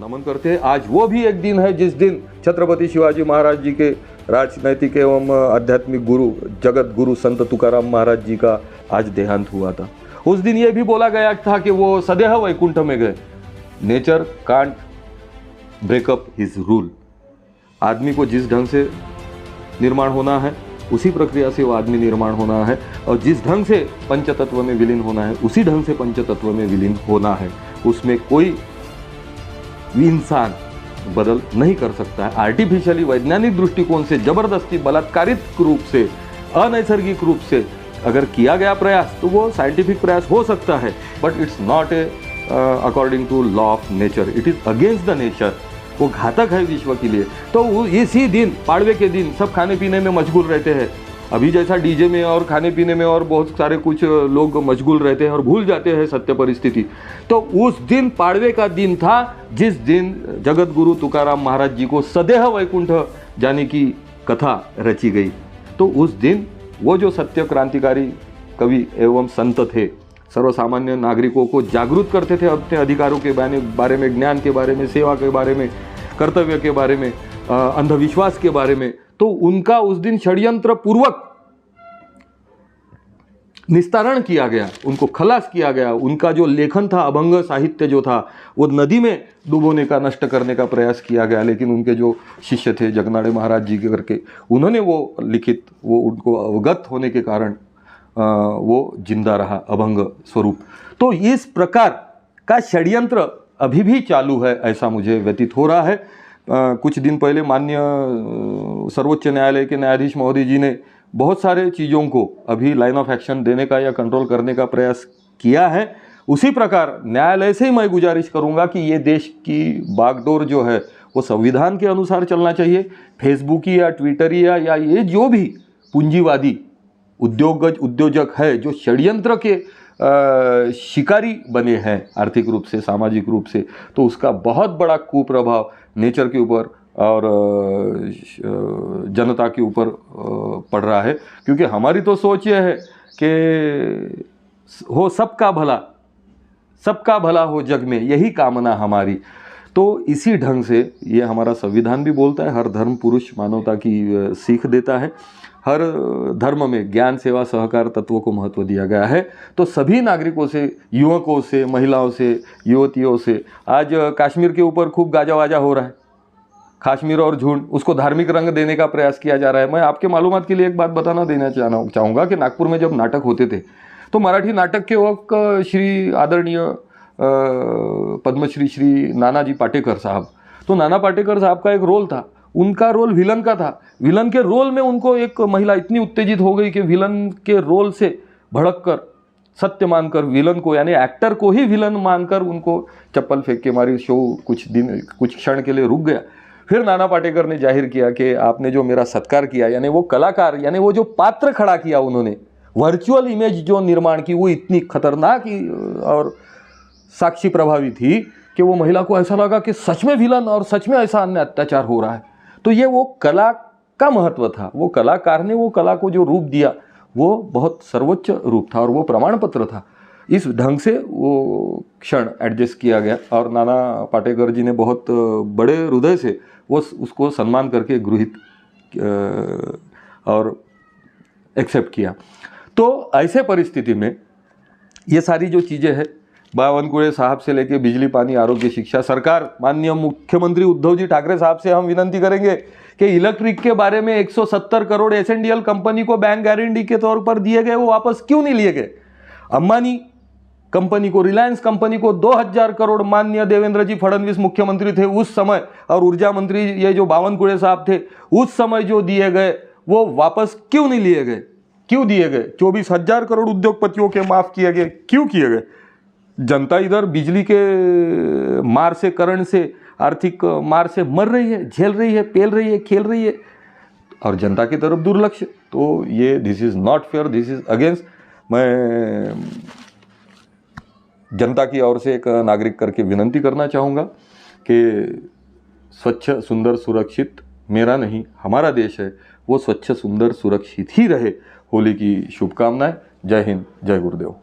नमन करते हैं। आज वो भी एक दिन है जिस दिन छत्रपति शिवाजी महाराज जी के राजनैतिक एवं आध्यात्मिक गुरु जगत गुरु संत तुकाराम महाराज जी का आज देहांत हुआ था। उस दिन ये भी बोला गया था कि वो सदैह वैकुंठ में गए। Nature can't breakup his rule. आदमी को जिस ढंग से निर्माण होना है उसी प्रक्रिया से वो आदमी निर्माण होना है, और जिस ढंग से पंचतत्व में विलीन होना है उसी ढंग से पंचतत्व में विलीन होना है। उसमें कोई इंसान बदल नहीं कर सकता है। आर्टिफिशियली वैज्ञानिक दृष्टिकोण से जबरदस्ती बलात्कारित रूप से अनैसर्गिक रूप से अगर किया गया प्रयास तो वो साइंटिफिक प्रयास हो सकता है, but it's not a according to law of nature, it is against the nature. वो घातक है विश्व के लिए। तो इसी दिन पाड़वे के दिन सब खाने पीने में मशगूल रहते हैं। अभी जैसा डीजे में और खाने पीने में और बहुत सारे कुछ लोग मशगूल रहते हैं और भूल जाते हैं सत्य परिस्थिति। तो उस दिन पाड़वे का दिन था जिस दिन जगत गुरु तुकाराम महाराज जी को सदैह वैकुंठ जाने की कथा रची गई। तो उस दिन वो जो सत्य क्रांतिकारी कवि एवं संत थे, सर्वसामान्य नागरिकों को जागरूक करते थे अपने अधिकारों के बारे में, ज्ञान के बारे में, सेवा के बारे में, कर्तव्य के बारे में, अंधविश्वास के बारे में, तो उनका उस दिन षड्यंत्र पूर्वक निस्तारण किया गया, उनको खलास किया गया। उनका जो लेखन था, अभंग साहित्य जो था, वो नदी में डुबोने का, नष्ट करने का प्रयास किया गया। लेकिन उनके जो शिष्य थे जगनाड़े महाराज जी के करके, उन्होंने वो लिखित, वो उनको अवगत होने के कारण वो जिंदा रहा अभंग स्वरूप। तो इस प्रकार का षड्यंत्र अभी भी चालू है, ऐसा मुझे व्यतीत हो रहा है। कुछ दिन पहले माननीय सर्वोच्च न्यायालय के न्यायाधीश महोदय जी ने बहुत सारे चीज़ों को अभी लाइन ऑफ एक्शन देने का या कंट्रोल करने का प्रयास किया है। उसी प्रकार न्यायालय से ही मैं गुजारिश करूंगा कि ये देश की बागडोर जो है वो संविधान के अनुसार चलना चाहिए। फेसबुकी या ट्विटरी या ये जो भी पूंजीवादी उद्योजक है जो षड्यंत्र के शिकारी बने हैं आर्थिक रूप से, सामाजिक रूप से, तो उसका बहुत बड़ा कुप्रभाव नेचर के ऊपर और जनता के ऊपर पड़ रहा है। क्योंकि हमारी तो सोच यह है कि हो सबका भला हो जग में, यही कामना हमारी। तो इसी ढंग से ये हमारा संविधान भी बोलता है, हर धर्म पुरुष मानवता की सीख देता है। हर धर्म में ज्ञान, सेवा, सहकार तत्वों को महत्व दिया गया है। तो सभी नागरिकों से, युवकों से, महिलाओं से, युवतियों से, आज कश्मीर के ऊपर खूब गाजा वाजा हो रहा है। कश्मीर और झुंड, उसको धार्मिक रंग देने का प्रयास किया जा रहा है। मैं आपके मालूमात के लिए एक बात देना चाहूँगा कि नागपुर में जब नाटक होते थे तो मराठी नाटक के वक्त श्री आदरणीय पद्मश्री श्री नानाजी पाटेकर साहब, तो नाना पाटेकर साहब का एक रोल था, उनका रोल विलन का था। विलन के रोल में उनको एक महिला इतनी उत्तेजित हो गई कि विलन के रोल से भड़क कर, सत्य मानकर विलन को, यानी एक्टर को ही विलन मानकर उनको चप्पल फेंक के मारी। शो कुछ क्षण के लिए रुक गया। फिर नाना पाटेकर ने जाहिर किया कि आपने जो मेरा सत्कार किया, यानी वो कलाकार, यानी वो जो पात्र खड़ा किया उन्होंने, वर्चुअल इमेज जो निर्माण की, वो इतनी खतरनाक और साक्षी प्रभावी थी कि वो महिला को ऐसा लगा कि सच में विलन और सच में ऐसा अन्य अत्याचार हो रहा है। तो ये वो कला का महत्व था। वो कलाकार ने वो कला को जो रूप दिया वो बहुत सर्वोच्च रूप था और वो प्रमाण पत्र था। इस ढंग से वो क्षण एडजस्ट किया गया और नाना पाटेकर जी ने बहुत बड़े हृदय से वो उसको सम्मान करके गृहित और एक्सेप्ट किया। तो ऐसे परिस्थिति में ये सारी जो चीज़ें हैं, बावनकुळे साहब से लेके बिजली, पानी, आरोग्य, शिक्षा, सरकार, माननीय मुख्यमंत्री उद्धव जी ठाकरे साहब से हम विनती करेंगे कि इलेक्ट्रिक के बारे में 170 करोड़ एसएनडीएल कंपनी को बैंक गारंटी के तौर पर दिए गए, वो वापस क्यों नहीं लिए गए? अंबानी कंपनी को, रिलायंस कंपनी को 2000 करोड़ माननीय देवेंद्र जी फडणवीस मुख्यमंत्री थे उस समय, और ऊर्जा मंत्री ये जो बावनकुळे साहब थे उस समय जो दिए गए, वो वापस क्यों नहीं लिए गए? क्यों दिए गए? 24,000 करोड़ उद्योगपतियों के माफ किए गए, क्यों किए गए? जनता इधर बिजली के मार से, करंट से, आर्थिक मार से मर रही है, झेल रही है, पेल रही है, खेल रही है, और जनता की तरफ दुर्लक्ष्य। तो ये this is not fair, this is against. मैं जनता की ओर से एक नागरिक करके विनंती करना चाहूँगा कि स्वच्छ, सुंदर, सुरक्षित मेरा नहीं हमारा देश है, वो स्वच्छ, सुंदर, सुरक्षित ही रहे। होली की शुभकामनाएं। जय हिंद, जय गुरुदेव।